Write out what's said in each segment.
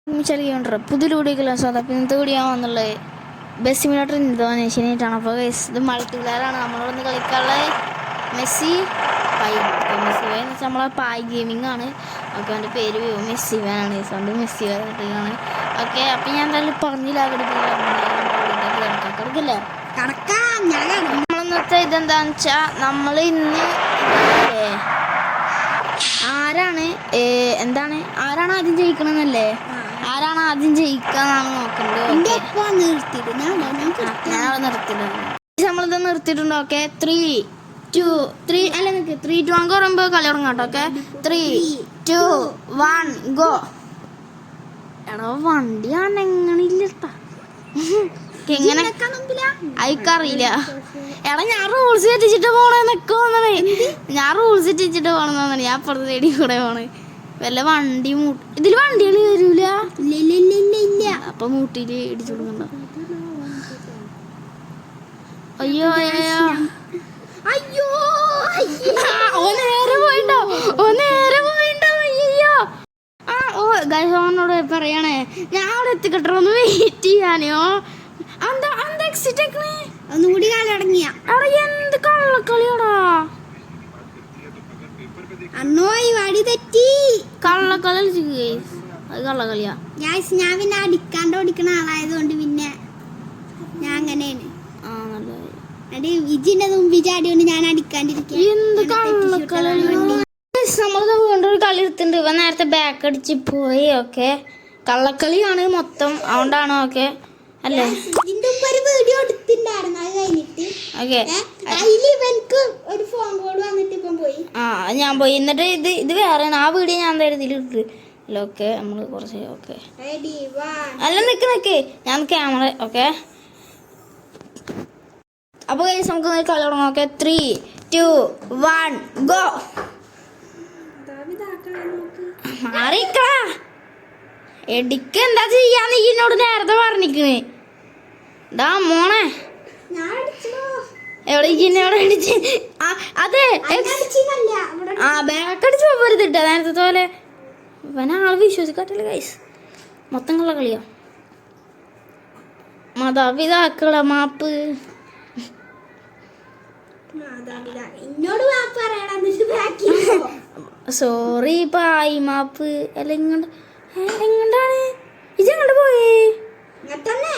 ചെറിയ പുതിയ സാധാരണ ഇന്നത്തെ വീഡിയോ വന്നുള്ളത് ബസ് സിമുലേറ്റർ ഇന്തോനേഷ്യനായിട്ടാണ്. അപ്പോൾ ഇത് മൾട്ടിപ്ലെയറാണ്. നമ്മളൊന്ന് കളിക്കാനുള്ള മെസ്സി പൈ മെസ്സി വൈ എന്ന് വെച്ചാൽ നമ്മളെ പായ് ഗെയിമിംഗ് ആണ്. ഓക്കെ, അവൻ്റെ പേര് മെസ്സി വാനാണ്. അതുകൊണ്ട് മെസ്സി വൈ കിട്ടുകയാണ്. ഓക്കെ, അപ്പം ഞാൻ എന്തായാലും പറഞ്ഞില്ല കിടക്കില്ലേ നമ്മളെന്നത്തെ ഇതെന്താണെന്ന് വെച്ചാൽ നമ്മൾ ഇന്ന് ആരാണ് ആദ്യം ജയിക്കണമെന്നല്ലേ, ആരാണ് ആദ്യം ജയിക്കാന്നാണ് നോക്കുന്നത്. ഞാനവിടെ നിർത്തിയിട്ടുണ്ട്. നമ്മളിത് നിർത്തിയിട്ടുണ്ട്. ഓക്കെ, 3, 2 അല്ല നിൽക്ക് 3, 2 അങ്ങ് പറയുമ്പോൾ കളി തുടങ്ങാം കേട്ടോ. Okay, 3, 2, 1 go. എടാ വണ്ടിയാണ് എങ്ങനെയില്ലട്ടാ, എങ്ങനെ അയക്കറിയില്ല. എടാ ഞാൻ റൂൾസ് തെറ്റിച്ചിട്ട് പോണെന്നൊക്കെ വന്നേ. ഞാൻ റൂൾസ് തെറ്റിച്ചിട്ട് പോണെന്ന് ഞാൻ അപ്പുറത്തെ സൈഡിൽ കൂടെ പോണേ. വല്ല വണ്ടി ഇതിൽ വണ്ടികൾ വരൂല. അപ്പൊ മൂട്ടിയില് ഇടിച്ചു കൊടുക്കണ്ട. അയ്യോ അയ്യോ അയ്യോ, ഓ നേരെ പോയിണ്ടോ അയ്യോ. ഗൈസോനോട് പറയണേ ഞാൻ അവിടെ എത്തിക്കട്ടോ, ഒന്ന് വെയിറ്റ് ചെയ്യാനോ. ഒന്നുകൂടി കാലടങ്ങിയ അവിടെ എന്ത് കള്ളക്കളിയാടാ. അന്നോ ഈ വടി തെറ്റി കള്ളക്കളി. അത് കള്ളക്കളിയാ. ഞാൻ പിന്നെ അടിക്കാണ്ട് ഓടിക്കണ ആളായതുകൊണ്ട് പിന്നെ ഞാൻ അങ്ങനെയാണ്. വിജിന്റെ മുമ്പിൽ ചാടിയോണ്ട് ഞാൻ അടിക്കാണ്ടിരിക്കും. എന്ത് കള്ളക്കളി. നമ്മളത് വീണ്ടും ഒരു കളി എടുത്തിട്ടുണ്ട്. ഇവ നേരത്തെ ബാക്ക് അടിച്ച് പോയി. ഓക്കെ, കള്ളക്കളിയാണ് മൊത്തം, അതുകൊണ്ടാണ്. ഓക്കെ അല്ലേ, ഞാൻ പോയി. എന്നിട്ട് ഇത് വേറെയാണ്. ആ വീഡിയോ ഞാൻ എന്തായാലും ഇതിലിട്ട്. ഓക്കെ, നമ്മള് കുറച്ച് ഓക്കെ അല്ല നിക്ക് ഞാൻ ക്യാമറ. ഓക്കെ, അപ്പൊ നമുക്ക് കളി തുടങ്ങാം. Okay, 3, 2, 1 go. മാറിക്കളാ എടിക്ക് എന്താ ചെയ്യാന്ന് എന്നോട് നേരത്തെ പറഞ്ഞിക്കണേ. ഡാ മോനെ എവിടെ എവിടെ അടിച്ച്. അതെ ബാക്ക് അടിച്ച് പോരുതിട്ട നേരത്തെ പോലെ. ഇവനാള് വിശ്വസിക്കാട്ടില്ല ഗൈസ്. മൊത്തം കള്ള കളിയാ. മാതാപിതാക്കളെ മാപ്പ്. സോറി പായി മാപ്പ്. അല്ല എങ്ങോട്ടാണ് ഇജങ്ങോട്ട് പോയേ?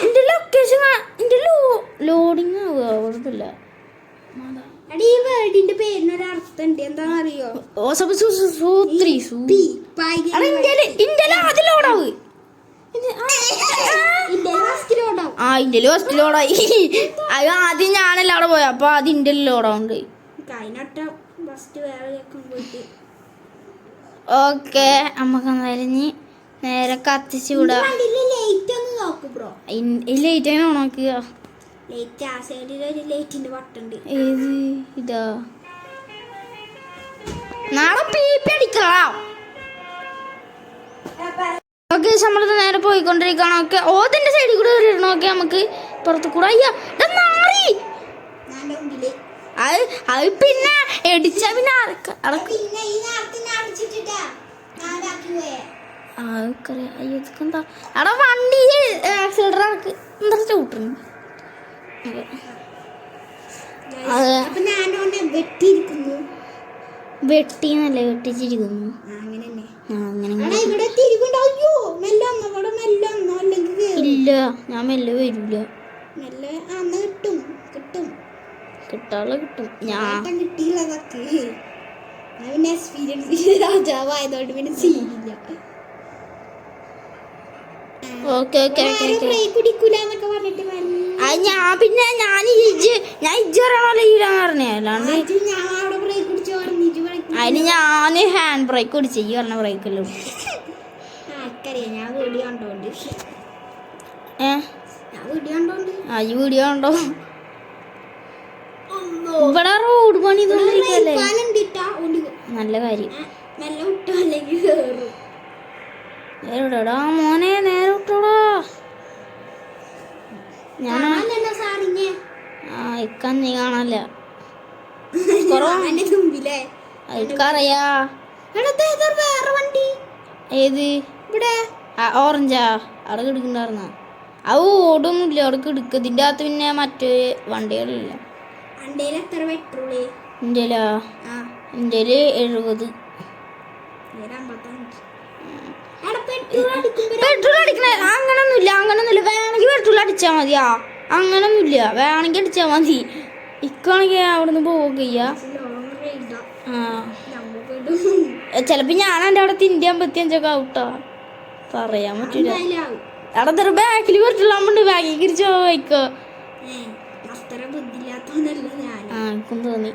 എന്റെ ലൊക്കേഷൻ ലോഡിങ് ആവുക വെറുതില്ല. ആദ്യം ഞാനല്ല അവിടെ പോയ, അപ്പൊ അത് ഇന്ത്യ ലോഡാവുണ്ട്. ഓക്കെ, നമുക്ക് എന്തായാലും നേരെ കത്തിച്ചു വിടാം. ലൈറ്റ് അങ്ങനെ ഓണാക്കുക. ഏത് ഇതാ നാളെ പീപ്പി അടിക്കാം. ഓക്കെ, നമ്മളത് നേരെ പോയിക്കൊണ്ടിരിക്കണം. ഓക്കെ, ഓതിന്റെ സൈഡിൽ കൂടെ വരണം. ഓക്കെ, നമുക്ക് പുറത്ത് കൂടെ. അയ്യോ മാറി. അത് പിന്നെ എടിച്ച പിന്നെ എന്താ അവിടെ വണ്ടി ആക്സിഡന്റ് ആക്ക് എന്താ ചവിട്ടുന്നു. വെട്ടിന്നല്ലേ വെട്ടിച്ചിരിക്കുന്നു. ഇല്ല, ഞാൻ മെല്ലെ വരൂല. കിട്ടാനുള്ള കിട്ടും. ഞാൻ രാജാവായതോണ്ട് പിന്നെ ചെയ്യില്ല. ഓക്കെ ഓക്കെ ഞാൻ ഇജ്ജ് പറയണല്ലോ ഈരാന്ന് പറഞ്ഞേ. അല്ലാണ്ട് അതിന് ഞാന് ഹാൻഡ് ബ്രേക്ക് ഓടിച്ചു. ഈ പറഞ്ഞ ബ്രേക്കല്ലോ. ഈ വീഡിയോ കണ്ടോ? ഇവിടെ റോഡ് പണി തോന്നിരിക്കല്ലേ. നല്ല കാര്യം. നേരിടാ മോനെ, നേരെ വിട്ടോടാ. ഞാൻ ഇക്കാൻ നീ കാണല്ല. അയക്കറിയാ. ഏത് ഇവിടെ ഓറഞ്ചാ അവിടെ കിടക്കണ്ടായിരുന്ന അത് ഓടൊന്നുമില്ല അവിടെ കിടക്കുക. ഇതിൻ്റെ അകത്ത് പിന്നെ മറ്റേ വണ്ടികളില്ല. ഇന്ത്യയിലാ ഇന്ത്യയിൽ 70. പെട്രോൾ അടിക്കണ അങ്ങനൊന്നുമില്ല വേണമെങ്കിൽ പെട്രോൾ അടിച്ചാൽ മതിയാ. അങ്ങനൊന്നുമില്ല വേണമെങ്കിൽ അടിച്ചാൽ മതി. ഇക്കാണെങ്കിൽ അവിടെ നിന്ന് പോവുകയ്യ. ചിലപ്പോ ഞാൻ എൻ്റെ അവിടെ 55 ഔട്ടാ പറയാൻ പറ്റൂല. അവിടെ ബാക്കിൽ പെട്രോൾ ബാഗിൽ തിരിച്ചു പോയിക്കോ. എനിക്കും തോന്നി.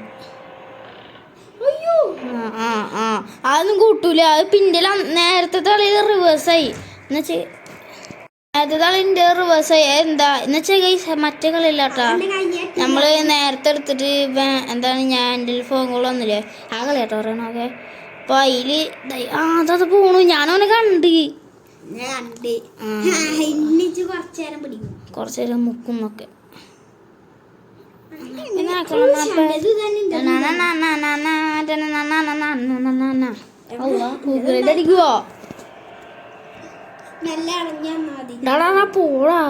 അതൊന്നും കൂട്ടൂല. അത് പിന്റെ നേരത്തെ തളിയിൽ റിവേഴ്സായി എന്നുവെച്ചാ നേരത്തെ തളിന്റെ റിവേഴ്സായി. എന്താ എന്നുവെച്ചാ മറ്റേ കളിയില്ലാട്ടാ. നമ്മള് നേരത്തെ എടുത്തിട്ട് എന്താണ് ഞാൻ എൻ്റെ ഫോൺ കോൾ വന്നില്ലേ ആ കളിയാട്ടോ പറയണൊക്കെ. അപ്പൊ അതില് അതത് പോണു. ഞാനവനെ കണ്ട് കുറച്ചേരം മുക്കുന്നൊക്കെ. പോടാ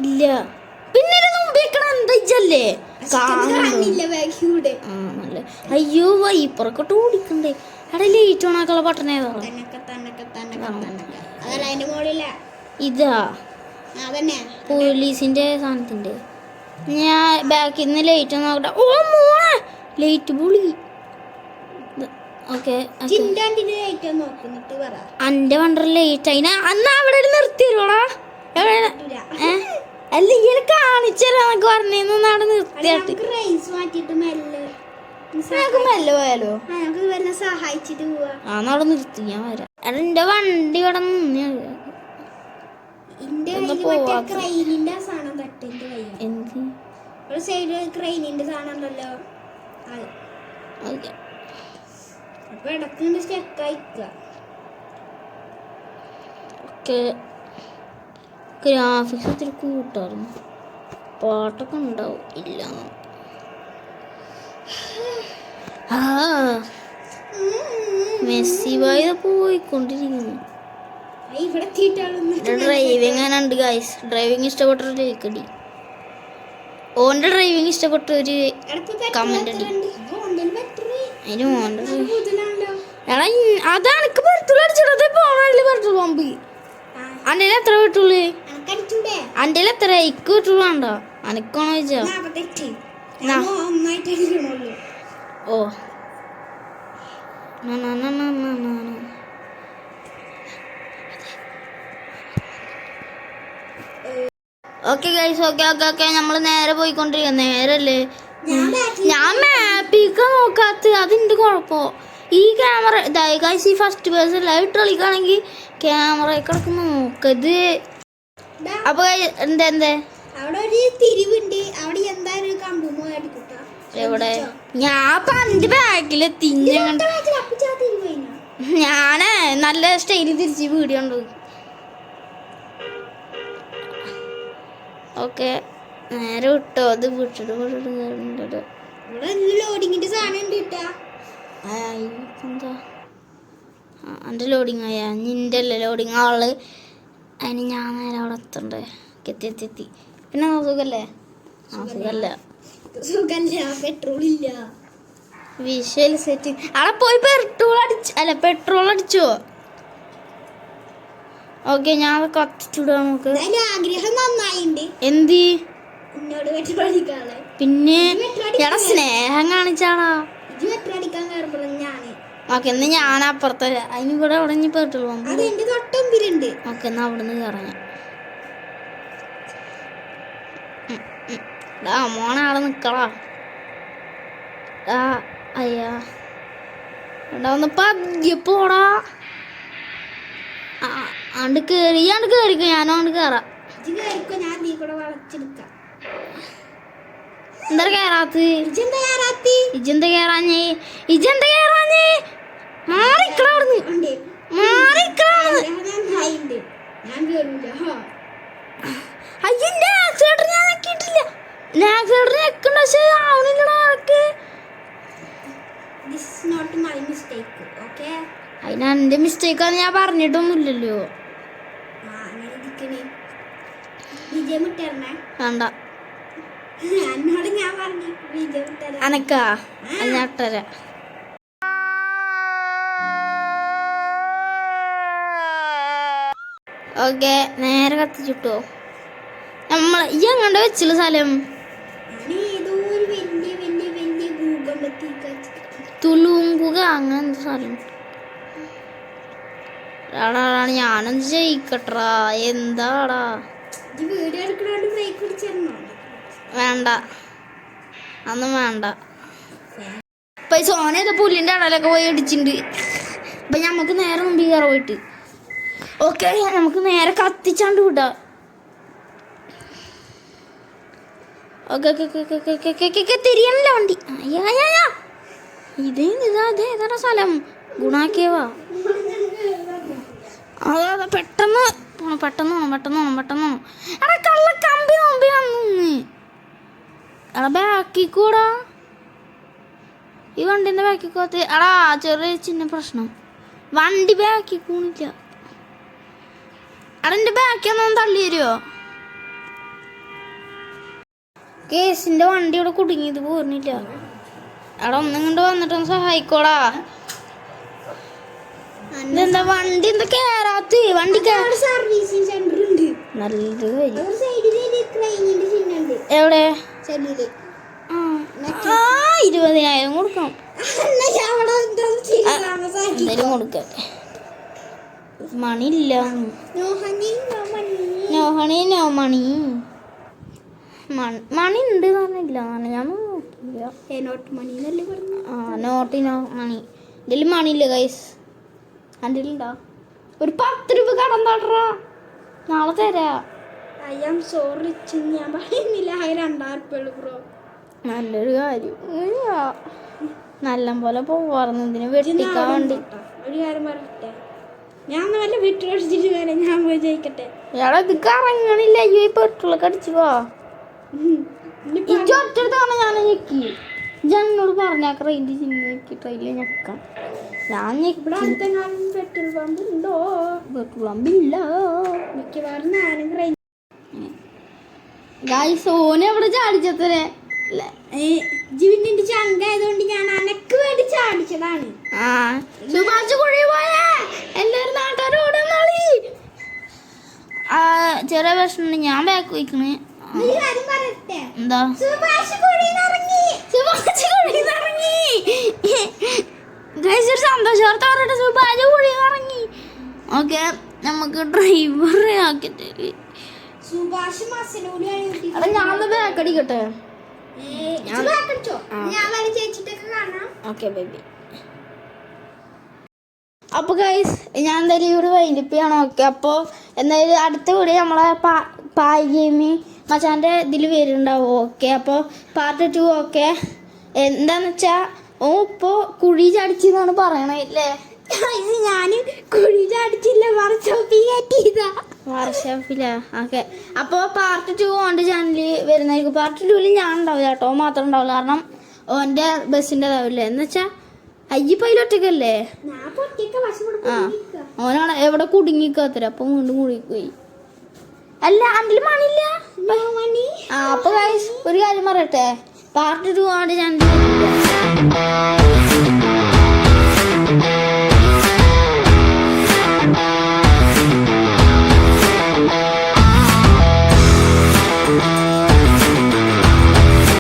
ഇല്ല പിന്നെ എന്താ അയ്യോ വൈപ്പറൊക്കെ ഓടിക്കണ്ടേ. അവിടെ ലേറ്റ് ഓണാക്കുള്ള ബട്ടൺ ഏതാ? ഇതാ പോലീസിന്റെ സാധനത്തിന്റെ. ഞാൻ ബാക്കിൽ നിന്ന് ലൈറ്റ് നോക്കട്ടെ. ഓ മോളെ ലൈറ്റ് പൊളി. ഓക്കെ അന്റെ വണ്ടർ ലേറ്റ് അതിന് അന്ന് അവിടെ നിർത്തിയോടാ. അല്ല ഇയാൾ കാണിച്ചരാന്നൊക്കെ പറഞ്ഞിരുന്നു. അവിടെ നിർത്തിയാട്ട് മെല്ലെ പോയാലോ. സഹായിച്ചിട്ട് പോവാ. അവിടെ നിർത്തി ഞാൻ വരാം. എന്റെ വണ്ടി ഇവിടെ നിന്ന് ഗ്രാഫിക്സ് ഒത്തിരി കൂട്ടാറുണ്ട്. പാട്ടൊക്കെ ഉണ്ടാവും. ഇല്ല മെസ്സി ബായ് പോയിക്കൊണ്ടിരിക്കുന്നു. ഡ്രൈവിംഗ് ഉണ്ട് ഗൈസ്. ഡ്രൈവിംഗ് ഇഷ്ടപ്പെട്ടൊരു ലൈക്കടി. ഓന്റെ ഡ്രൈവിംഗ് ഇഷ്ടപ്പെട്ടൊരു കമന്റ് അടി. അതിന് മോൻ്റെ എടാ അതാണ് പെട്രോൾ അടിച്ചിടത് പോണല്ലേ പെട്രോൾ പമ്പ്. അൻ്റെ എത്ര പെട്രോള്? അൻ്റെ എത്ര ഇക്ക് പെട്രോൾ വേണ്ടോ? അനക്കാണോ ചോദിച്ചാ? ഓ ഓക്കെ ഗൈസ് ഓക്കെ നമ്മൾ നേരെ പോയിക്കൊണ്ടിരിക്കുക. നേരല്ലേ ഞാൻ മാപ്പിക്ക നോക്കാത്ത അതിൻ്റെ കുഴപ്പമോ. ഈ ക്യാമറ ഗൈസ് ഈ ഫസ്റ്റ് പേഴ്സൺ ലൈവ് കളിക്കുകയാണെങ്കിൽ ക്യാമറ കിടക്ക് നോക്കത്. അപ്പൊ എന്താ അവിടെ ഒരു തിരിവുണ്ട്. അവിടെ എന്തായാലും എവിടെ ഞാൻ പണ്ട് ബാക്കിലെത്തി. ഞാനേ നല്ല സ്റ്റൈലിൽ തിരിച്ച് വീഡിയോ ഉണ്ട്. ഓക്കെ നേരെ വിട്ടോ. അത് വിട്ടിട്ട് എന്താ എൻ്റെ ലോഡിങ് ആയാ നിൻ്റെ അല്ലേ ലോഡിങ് ആള്. അതിന് ഞാൻ നേരെ അവിടെ എത്തണ്ടേ. എത്തി പിന്നെ സുഖല്ലേ? സുഖല്ല പെട്രോൾ ഇല്ല. വിഷ്വൽ സെറ്റിംഗ് അവിടെ പോയി പെട്രോൾ അടിച്ചോ? ഓക്കെ ഞാൻ കത്തിച്ചുടാ. നോക്ക് ആഗ്രഹം നന്നായിണ്ട്. എന്തി പിന്നെ എടാ സ്നേഹം കാണിച്ചാടാ. ഓക്കെ എന്നാ ഞാൻ അപ്പുറത്തെ അതിന് ഇവിടെ അവിടെ പെട്രോൾ പമ്പ്. ഓക്കെ എന്നാ അവിടെ നിന്ന് കയറാം. മോണാളെ നിക്കടാ. അയ്യാ എടാ ഒന്ന് പതിയെ പോടാ. ആണ്ട് കേറിക്കോ. ഞാനും അങ്ങോട്ട് കേറാം. എന്താ കേറാത്ത്? ഇജെന്താ കേറാഞ്ഞേ? മാറിക്കളാർന്ന് അയ്യന്റെ ആക്സിലേറ്റർ ഞാൻ നോക്കിയിട്ടില്ല. ആക്സിലേറ്റർ ഞെക്കണ്ട പക്ഷേ ആവണില്ലടാ. അതിനാണ് മിസ്റ്റേക്കാന്ന് ഞാൻ പറഞ്ഞിട്ടൊന്നുമില്ലല്ലോ. വേണ്ട അനക്കാ ഞാൻ ഇട്ടരാ. ഓക്കെ നേരെ കത്തിച്ചിട്ടോ. ഈ അങ്ങോട്ട് വെച്ചുള്ള സ്ഥലം തുളുങ്കുക അങ്ങനെ സ്ഥലം. ഞാനൊന്ന് ജയിക്കട്ടാ. എന്താടാ വേണ്ട അതൊന്നും വേണ്ട. ഇപ്പൊ സോന പുല്ലിന്റെ അടലൊക്കെ പോയി അടിച്ചിട്ടുണ്ട്. അപ്പൊ ഞമ്മക്ക് നേരെ മുമ്പിൽ കയറി പോയിട്ട് ഓക്കെ നമുക്ക് നേരെ കത്തിച്ചാണ്ട് വിടാം. തിരിയണല്ലോ വണ്ടി. ഇതേതാ സ്ഥലം ഗുണാക്കിയവാ. അതെ പെട്ടെന്ന് പോണം പെട്ടെന്ന് പോണം പെട്ടെന്ന് പോണം പെട്ടെന്ന് പോണം. എടാ കള്ള കമ്പി നോമ്പി വന്നു. എടാ ബാക്കിക്കൂടാ ഈ വണ്ടിന്റെ ബാക്കിക്കോത്ത്. എടാ ചെറിയ ചിന്ന പ്രശ്നം വണ്ടി ബാക്കിക്കൂണില്ല. എടാ എന്റെ ബാക്കിയൊന്നും തള്ളി തരുമോ? കേസിന്റെ വണ്ടി ഇവിടെ കുടുങ്ങിയത് പോരുന്നില്ല. എടാ ഒന്നും കൊണ്ട് വന്നിട്ടൊന്ന് സഹായിക്കോടാ. എന്താ വണ്ടി എന്താ കേറാത്ത വണ്ടി സർവീസിംഗ് സെന്റർ ഉണ്ട്. നല്ലത് എവിടെ 20,000 കൊടുക്കണം. എന്തായാലും കൊടുക്ക. മണിയില്ല. നോഹണി നോ മണി മണി ഉണ്ട് പറഞ്ഞില്ല. ഞാൻ നോട്ടിനോ മണി ഇതിൽ മണിയില്ല ഗൈസ്. എൻ്റെ ഉണ്ടോ ഒരു 10 രൂപ കടം താട്ടാ നാളെ തരാ. സോറി ഞാൻ പറയുന്നില്ല. 2,000 ബ്രോ. നല്ലൊരു കാര്യം നല്ല പോലെ പോവാറുന്നു. ഇതിന് വെട്ടിക്കാൻ വേണ്ടി ഒരു കാര്യം പറയട്ടെ. ഞാൻ നല്ല വിട്ടടിച്ചിട്ട് കാര്യം ഞാൻ പോയി ജയിക്കട്ടെ. ഇയാളെ ഇത് കറങ്ങണില്ല. ഈ പെട്രോളൊക്കെ അടിച്ചു പോ. ഒറ്റടുത്താണ് ഞാൻ ഞെക്കി. എന്നോട് പറഞ്ഞാൽ റേഞ്ച് ചിന്നി ട്രെയിനിൽ ഞെക്കാം. ഞാൻ പെട്രോൾ പമ്പ് ഉണ്ടോ? പെട്രോൾ പമ്പില്ല. മിക്കവാറും സോന എവിടെ ചാടിച്ചത്രേ. ജീവന്റെ ചങ്കായതുകൊണ്ട് ഞാൻ അനക്ക് വേണ്ടി ചാടിച്ചതാണ്. സുഭാഷ് കുഴി പോയാ എല്ലാരും നാട്ടുകാരോട് ചെറിയ പ്രശ്നം. ഞാൻ ബാക്ക് വയ്ക്കണേ. എന്താ സന്തോഷവാർത്ത പറഞ്ഞിട്ട് സുഭാഷ് കുഴി ഇറങ്ങി. ഓക്കെ നമുക്ക് ഡ്രൈവറെ ആക്കിട്ട് ഞാൻ ബാക്ക് അടിക്കട്ടെ. Okay baby. അപ്പോൾ ഗൈസ് ഞാൻ എന്തായാലും ഇവിടെ വൈൻഡപ്പ് ചെയ്യണം. ഓക്കെ അപ്പോൾ എന്തായാലും അടുത്ത വീഡിയോ നമ്മളെ പായ് ഗെയിമിങ് മച്ചാൻ്റെ ഇതിൽ വരുന്നുണ്ടാവും. ഓക്കെ അപ്പോൾ പാർട്ട് 2. ഓക്കെ എന്താന്ന് വെച്ചാൽ ഇപ്പോൾ കുഴി ചാടിച്ചെന്നാണ് പറയണേ അല്ലേ? ഞാൻ കുഴി ചാടിച്ചില്ല, വർഷോപ്പിലാ. ഓക്കെ അപ്പോൾ പാർട്ട് 2 ഓൻ്റെ ചാനലിൽ വരുന്നതായിരിക്കും. പാർട്ട് 2 ഞാൻ ഉണ്ടാവില്ല കേട്ടോ, മാത്രം ഉണ്ടാവില്ല. കാരണം ഓൻ്റെ ബസ്സിൻ്റെ ഇതാവില്ലേ എന്ന് വെച്ചാൽ അയ്യപ്പയിലൊറ്റക്കല്ലേ. ഓനാണ് എവിടെ കുടുങ്ങിക്കാത്തര. അപ്പം വീണ്ടും കുടുങ്ങിപ്പോയി. അല്ല അതിൽ മണിയില്ല. അപ്പൊ ഒരു കാര്യം പറയട്ടെ, പാർട്ട് 2 ഓൻ്റെ ചാനലിൽ